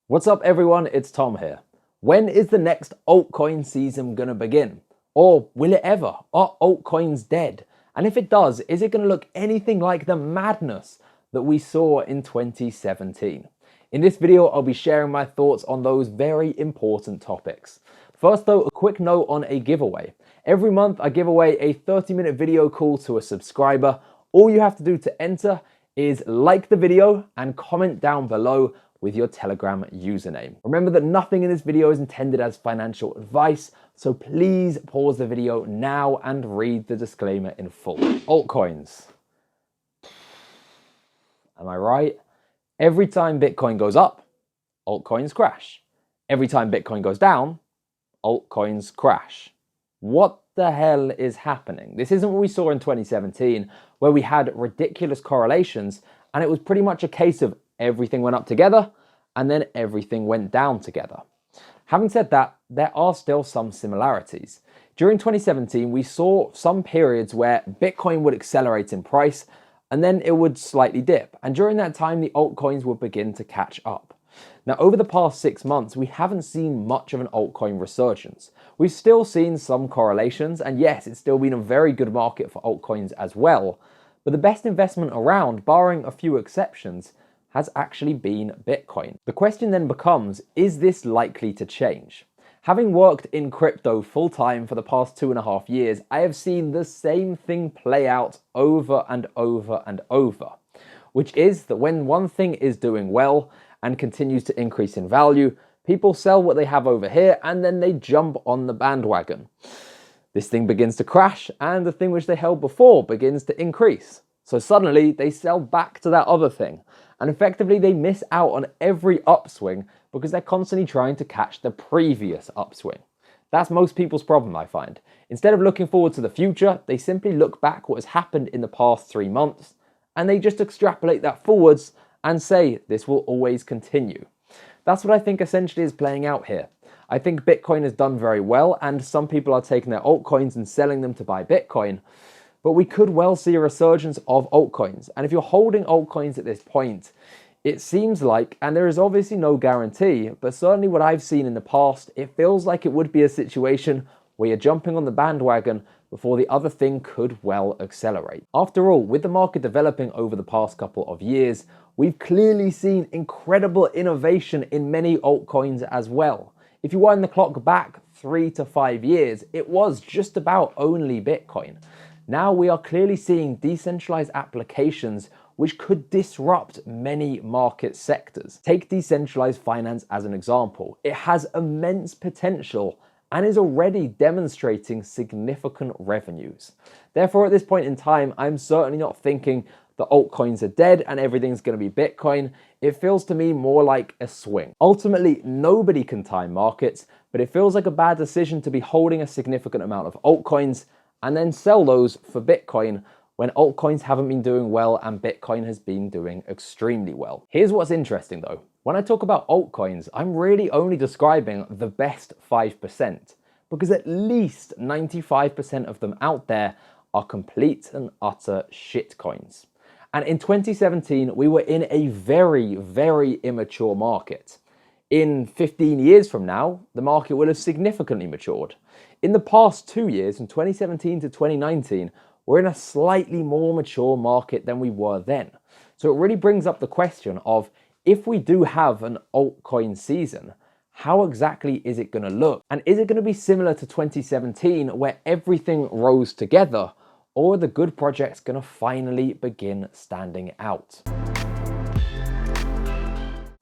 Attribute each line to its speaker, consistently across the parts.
Speaker 1: What's up everyone, it's Tom here. When is the next altcoin season gonna begin? Or will it ever? Are altcoins dead? And if it does, is it gonna look anything like the madness that we saw in 2017? In this video, I'll be sharing my thoughts on those very important topics. First though, a quick note on a giveaway. Every month I give away a 30-minute video call to a subscriber. All you have to do to enter is like the video and comment down below with your Telegram username. Remember that nothing in this video is intended as financial advice, so please pause the video now and read the disclaimer in full. Altcoins. Am I right? Every time Bitcoin goes up, altcoins crash. Every time Bitcoin goes down, altcoins crash. What the hell is happening? This isn't what we saw in 2017, where we had ridiculous correlations, and it was pretty much a case of everything went up together and then everything went down together. Having said that, there are still some similarities. During 2017, we saw some periods where Bitcoin would accelerate in price and then it would slightly dip. And during that time, the altcoins would begin to catch up. Now, over the past 6 months, we haven't seen much of an altcoin resurgence. We've still seen some correlations, and yes, it's still been a very good market for altcoins as well. But the best investment around, barring a few exceptions, has actually been Bitcoin. The question then becomes, is this likely to change? Having worked in crypto full-time for the past 2.5 years, I have seen the same thing play out over and over and over, which is that when one thing is doing well and continues to increase in value, people sell what they have over here and then they jump on the bandwagon. This thing begins to crash and the thing which they held before begins to increase. So suddenly they sell back to that other thing. And effectively they miss out on every upswing because they're constantly trying to catch the previous upswing. That's most people's problem, I find. Instead of looking forward to the future, they simply look back what has happened in the past 3 months and they just extrapolate that forwards and say this will always continue. That's what I think essentially is playing out here. I think Bitcoin has done very well and some people are taking their altcoins and selling them to buy Bitcoin. But we could well see a resurgence of altcoins. And if you're holding altcoins at this point, it seems like, and there is obviously no guarantee, but certainly what I've seen in the past, it feels like it would be a situation where you're jumping on the bandwagon before the other thing could well accelerate. After all, with the market developing over the past couple of years, we've clearly seen incredible innovation in many altcoins as well. If you wind the clock back 3 to 5 years, it was just about only Bitcoin. Now we are clearly seeing decentralized applications which could disrupt many market sectors. Take decentralized finance as an example. It has immense potential and is already demonstrating significant revenues. Therefore, at this point in time, I'm certainly not thinking the altcoins are dead and everything's going to be Bitcoin. It feels to me more like a swing. Ultimately, nobody can time markets, but it feels like a bad decision to be holding a significant amount of altcoins and then sell those for Bitcoin when altcoins haven't been doing well and Bitcoin has been doing extremely well. Here's what's interesting though. When I talk about altcoins, I'm really only describing the best 5%, because at least 95% of them out there are complete and utter shitcoins. And in 2017, we were in a very, very immature market. In 15 years from now, the market will have significantly matured. In the past 2 years, from 2017 to 2019, we're in a slightly more mature market than we were then. So it really brings up the question of, if we do have an altcoin season, how exactly is it going to look? And is it going to be similar to 2017 where everything rose together, or are the good projects going to finally begin standing out?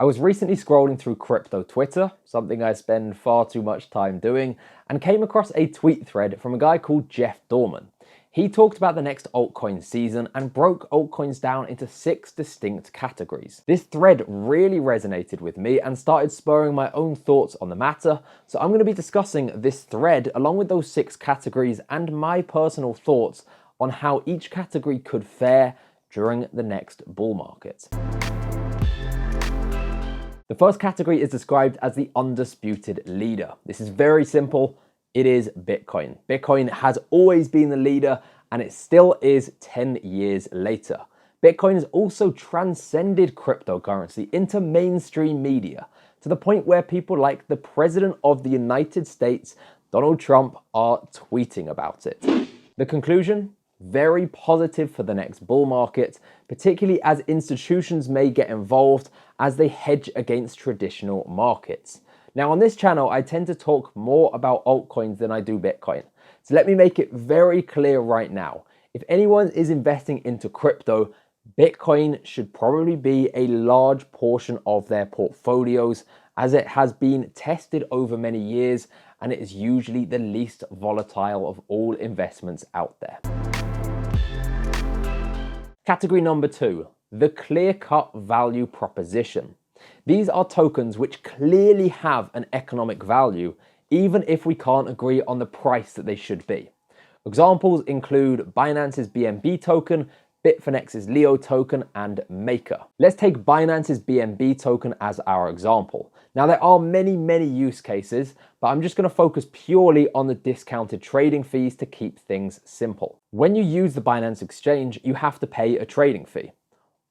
Speaker 1: I was recently scrolling through crypto Twitter, something I spend far too much time doing, and came across a tweet thread from a guy called Jeff Dorman. He talked about the next altcoin season and broke altcoins down into 6 distinct categories. This thread really resonated with me and started spurring my own thoughts on the matter, so I'm going to be discussing this thread along with those 6 categories and my personal thoughts on how each category could fare during the next bull market. The first category is described as the undisputed leader. This is very simple. It is Bitcoin. Bitcoin has always been the leader and it still is 10 years later. Bitcoin has also transcended cryptocurrency into mainstream media. to the point where people like the President of the United States, Donald Trump, are tweeting about it. The conclusion? Very positive for the next bull market, particularly as institutions may get involved as they hedge against traditional markets. Now on this channel, I tend to talk more about altcoins than I do Bitcoin. So let me make it very clear right now. If anyone is investing into crypto, Bitcoin should probably be a large portion of their portfolios as it has been tested over many years and it is usually the least volatile of all investments out there. Category number 2, the clear-cut value proposition. These are tokens which clearly have an economic value, even if we can't agree on the price that they should be. Examples include Binance's BNB token, Bitfinex's Leo token, and Maker. Let's take Binance's BNB token as our example. Now there are many use cases, but I'm just going to focus purely on the discounted trading fees to keep things simple. When you use the Binance exchange, you have to pay a trading fee.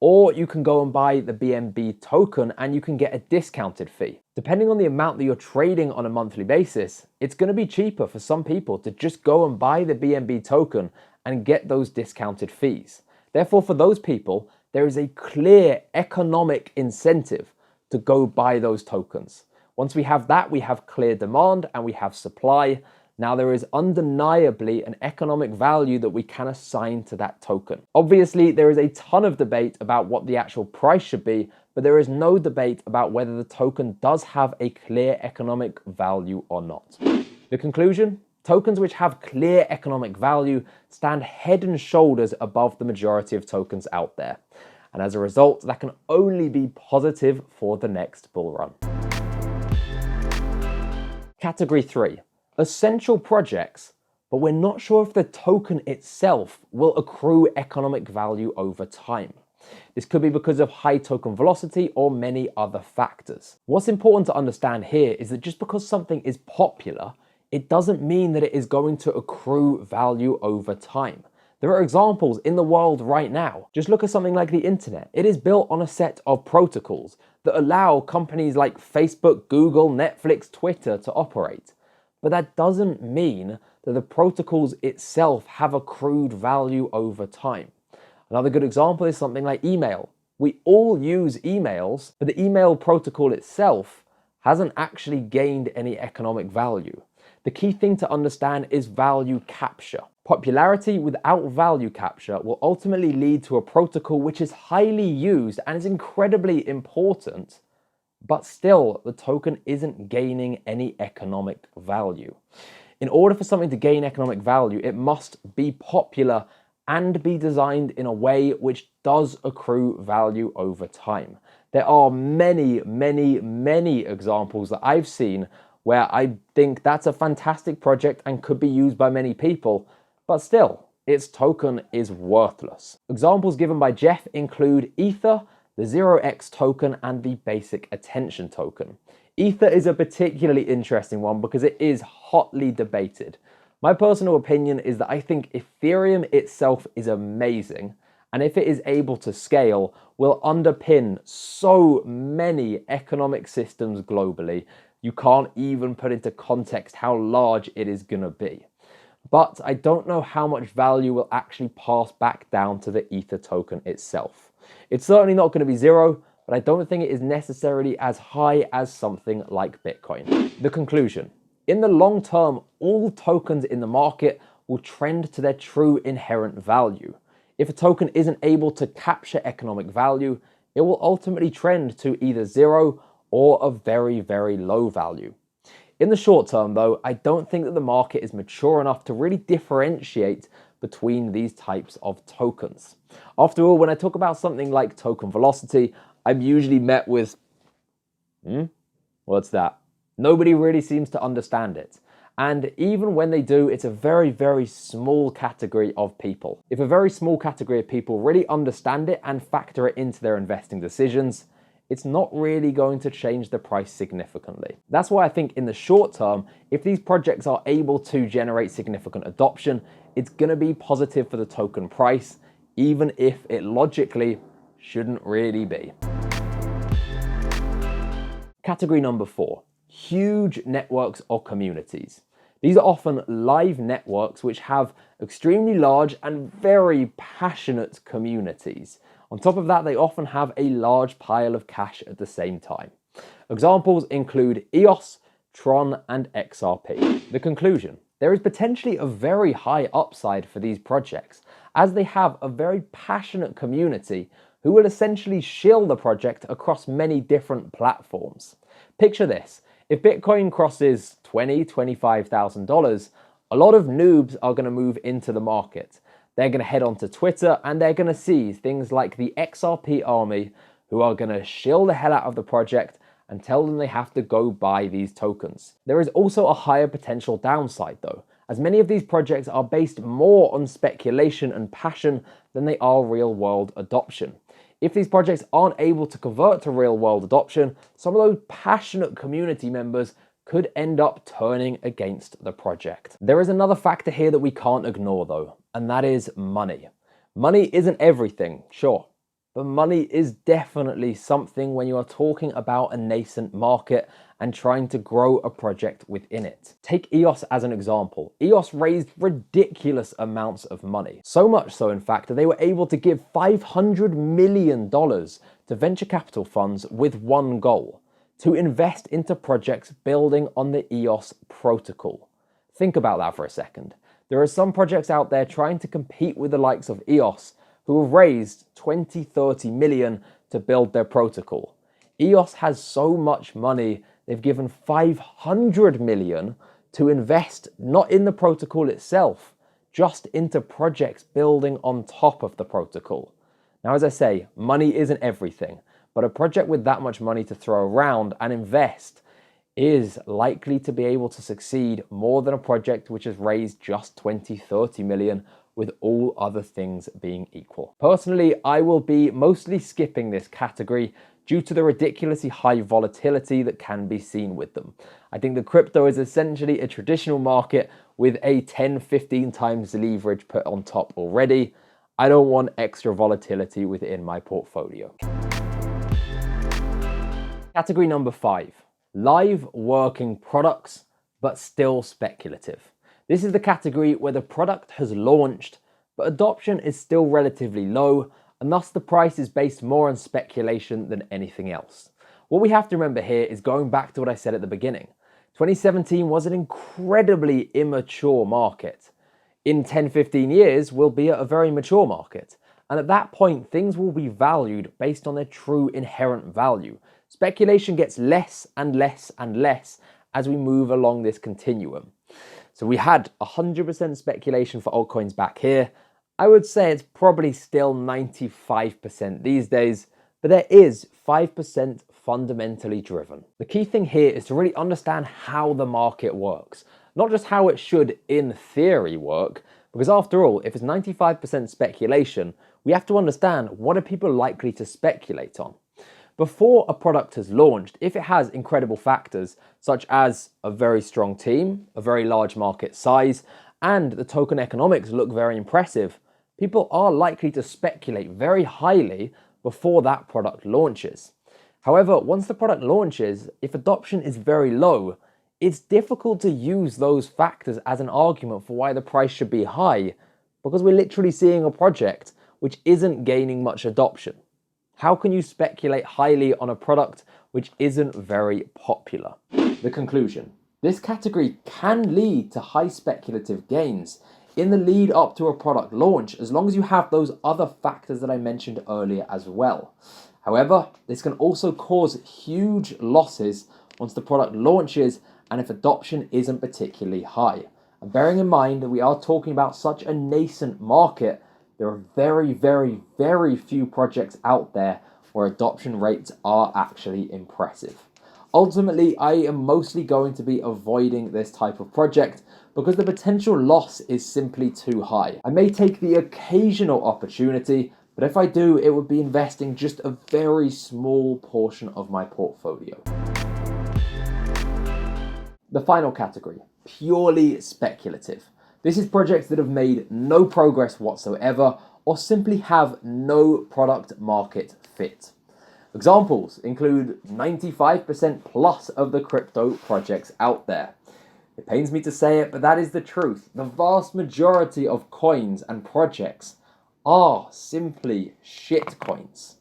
Speaker 1: Or you can go and buy the BNB token and you can get a discounted fee. Depending on the amount that you're trading on a monthly basis, it's going to be cheaper for some people to just go and buy the BNB token and get those discounted fees. Therefore, for those people, there is a clear economic incentive to go buy those tokens. Once we have that, we have clear demand and we have supply. Now there is undeniably an economic value that we can assign to that token. Obviously, there is a ton of debate about what the actual price should be, but there is no debate about whether the token does have a clear economic value or not. The conclusion? Tokens which have clear economic value stand head and shoulders above the majority of tokens out there. And as a result, that can only be positive for the next bull run. Category 3. Essential projects, but we're not sure if the token itself will accrue economic value over time. This could be because of high token velocity or many other factors. What's important to understand here is that just because something is popular, it doesn't mean that it is going to accrue value over time. There are examples in the world right now. Just look at something like the internet. It is built on a set of protocols that allow companies like Facebook, Google, Netflix, Twitter to operate. But that doesn't mean that the protocols itself have accrued value over time. Another good example is something like email. We all use emails, but the email protocol itself hasn't actually gained any economic value. The key thing to understand is value capture. Popularity without value capture will ultimately lead to a protocol which is highly used and is incredibly important, but still the token isn't gaining any economic value. In order for something to gain economic value, it must be popular and be designed in a way which does accrue value over time. There are many examples that I've seen where I think that's a fantastic project and could be used by many people, but still, its token is worthless. Examples given by Jeff include Ether, the 0x token, and the basic attention token. Ether is a particularly interesting one because it is hotly debated. My personal opinion is that I think Ethereum itself is amazing, and if it is able to scale, will underpin so many economic systems globally. You can't even put into context how large it is going to be. But I don't know how much value will actually pass back down to the Ether token itself. It's certainly not going to be zero, but I don't think it is necessarily as high as something like Bitcoin. The conclusion. In the long term, all tokens in the market will trend to their true inherent value. If a token isn't able to capture economic value, it will ultimately trend to either zero or a very low value. In the short term though, I don't think that the market is mature enough to really differentiate between these types of tokens. After all, when I talk about something like token velocity, I'm usually met with, what's that? Nobody really seems to understand it. And even when they do, it's a very small category of people. If a very small category of people really understand it and factor it into their investing decisions, it's not really going to change the price significantly. That's why I think in the short term, if these projects are able to generate significant adoption, it's going to be positive for the token price, even if it logically shouldn't really be. Category number 4, huge networks or communities. These are often live networks which have extremely large and very passionate communities. On top of that, they often have a large pile of cash at the same time. Examples include EOS, Tron, and XRP. The conclusion: there is potentially a very high upside for these projects, as they have a very passionate community who will essentially shill the project across many different platforms. Picture this: if Bitcoin crosses $20,000–$25,000, a lot of noobs are going to move into the market. They're going to head onto Twitter and they're going to see things like the XRP army who are going to shill the hell out of the project and tell them they have to go buy these tokens. There is also a higher potential downside though, as many of these projects are based more on speculation and passion than they are real-world adoption. If these projects aren't able to convert to real-world adoption, some of those passionate community members could end up turning against the project. There is another factor here that we can't ignore though, and that is money. Money isn't everything, sure, but money is definitely something when you are talking about a nascent market and trying to grow a project within it. Take EOS as an example. EOS raised ridiculous amounts of money. So much so, in fact, that they were able to give $500 million to venture capital funds with one goal: to invest into projects building on the EOS protocol. Think about that for a second. There are some projects out there trying to compete with the likes of EOS who have raised 20–30 million to build their protocol. EOS has so much money, they've given 500 million to invest not in the protocol itself, just into projects building on top of the protocol. Now, as I say, money isn't everything, but a project with that much money to throw around and invest is likely to be able to succeed more than a project which has raised just 20–30 million, with all other things being equal. Personally, I will be mostly skipping this category due to the ridiculously high volatility that can be seen with them. I think the crypto is essentially a traditional market with a 10–15 times leverage put on top already. I don't want extra volatility within my portfolio. Category number 5, live working products, but still speculative. This is the category where the product has launched, but adoption is still relatively low, and thus the price is based more on speculation than anything else. What we have to remember here is going back to what I said at the beginning. 2017 was an incredibly immature market. In 10–15 years, we'll be at a very mature market. And at that point, things will be valued based on their true inherent value. Speculation gets less and less and less as we move along this continuum. So we had 100% speculation for altcoins back here. I would say it's probably still 95% these days, but there is 5% fundamentally driven. The key thing here is to really understand how the market works, not just how it should in theory work, because after all, if it's 95% speculation, we have to understand what are people likely to speculate on. Before a product has launched, if it has incredible factors such as a very strong team, a very large market size, and the token economics look very impressive, people are likely to speculate very highly before that product launches. However, once the product launches, if adoption is very low, it's difficult to use those factors as an argument for why the price should be high, because we're literally seeing a project which isn't gaining much adoption. How can you speculate highly on a product which isn't very popular? The conclusion: this category can lead to high speculative gains in the lead up to a product launch, as long as you have those other factors that I mentioned earlier as well. However, this can also cause huge losses once the product launches and if adoption isn't particularly high. And bearing in mind that we are talking about such a nascent market, there are very, very, very few projects out there where adoption rates are actually impressive. Ultimately, I am mostly going to be avoiding this type of project because the potential loss is simply too high. I may take the occasional opportunity, but if I do, it would be investing just a very small portion of my portfolio. The final category, purely speculative. This is projects that have made no progress whatsoever or simply have no product market fit. Examples include 95% plus of the crypto projects out there. It pains me to say it, but that is the truth. The vast majority of coins and projects are simply shit coins.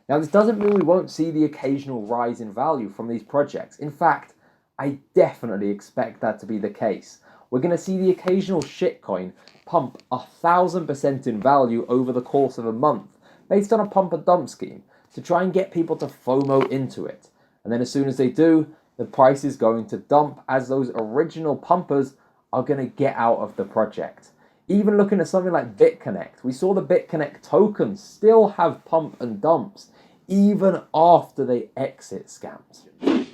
Speaker 1: Now, this doesn't mean we won't see the occasional rise in value from these projects. In fact, I definitely expect that to be the case. We're going to see the occasional shitcoin pump 1,000% in value over the course of a month based on a pump and dump scheme to try and get people to FOMO into it. And then as soon as they do, the price is going to dump as those original pumpers are going to get out of the project. Even looking at something like BitConnect, we saw the BitConnect tokens still have pump and dumps even after they exit scams.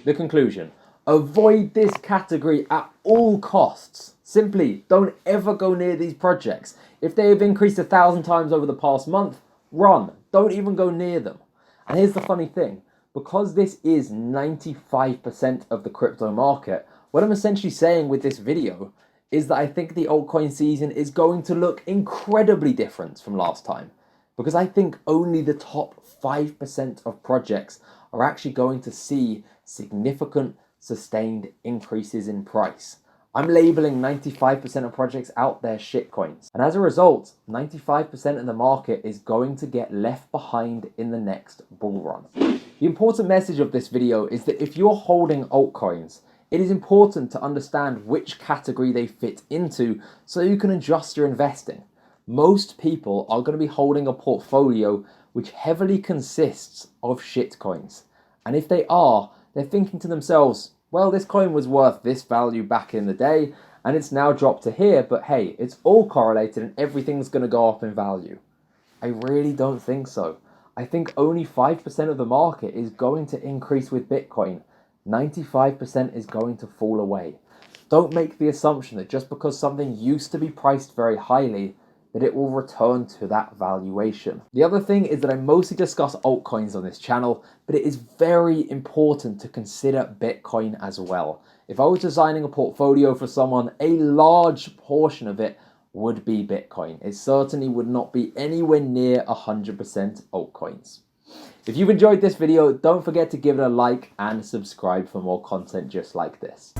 Speaker 1: The conclusion: avoid this category at all costs. Simply don't ever go near these projects. If they have increased 1,000 times over the past month, run. Don't even go near them. And here's the funny thing. Because this is 95% of the crypto market, what I'm essentially saying with this video is that I think the altcoin season is going to look incredibly different from last time. Because I think only the top 5% of projects are actually going to see significant sustained increases in price. I'm labeling 95% of projects out there shitcoins. And as a result, 95% of the market is going to get left behind in the next bull run. The important message of this video is that if you're holding altcoins, it is important to understand which category they fit into so you can adjust your investing. Most people are going to be holding a portfolio which heavily consists of shitcoins. And if they are, they're thinking to themselves, well, this coin was worth this value back in the day, and it's now dropped to here, but hey, it's all correlated and everything's going to go up in value. I really don't think so. I think only 5% of the market is going to increase with Bitcoin. 95% is going to fall away. Don't make the assumption that just because something used to be priced very highly, that it will return to that valuation. The other thing is that I mostly discuss altcoins on this channel, but it is very important to consider Bitcoin as well. If I was designing a portfolio for someone, a large portion of it would be Bitcoin. It certainly would not be anywhere near 100% altcoins. If you've enjoyed this video, don't forget to give it a like and subscribe for more content just like this.